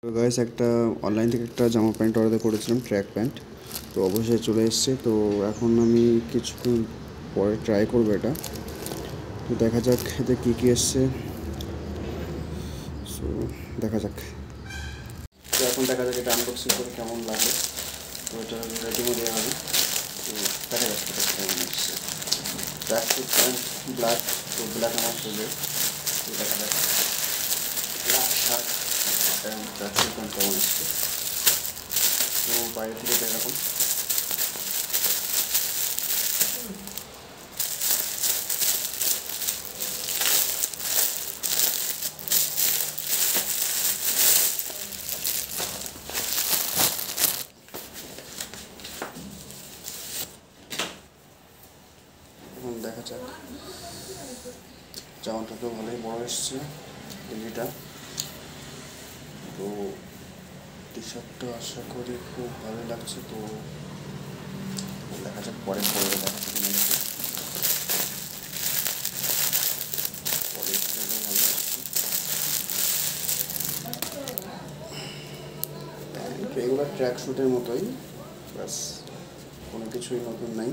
তো গাইস একটা অনলাইন থেকে একটা জামা প্যান্ট অর্ডার করেছিলাম, ট্র্যাক প্যান্ট। তো অবশ্যই চলে এসেছে। তো এখন আমি কিছুক্ষণ পরে ট্রাই করবো এটা। তো দেখা যাক এতে কী কী এসছে। সো দেখা যাক। তো এখন দেখা যাক এটা আনবক্সিং করে কেমন লাগে। তো এটা রেডিও দেওয়া হবে। তো দেখা যাক এটা কেমন এসছে। Track suit pant black. তো ব্ল্যাক আমার ফেভারিট। তো দেখা যাক ব্ল্যাক শার্ট এবং ট্র্যাক স্যুট প্যান্ট কেমন এসছে। তো বাইরে থেকে দেখাবো। এখন দেখা যাক। জামাটা তো ভালোই বড় এসছে গেঞ্জিটা। তো টি শার্টটা আশা করি খুব ভালো লাগছে। তো দেখা যাক পরে পরে দেখা যাক পরে ভালো লাগছে। রেগুলার ট্র্যাক শ্যুটের মতোই, ব্যাস কোনো কিছুই নতুন নাই।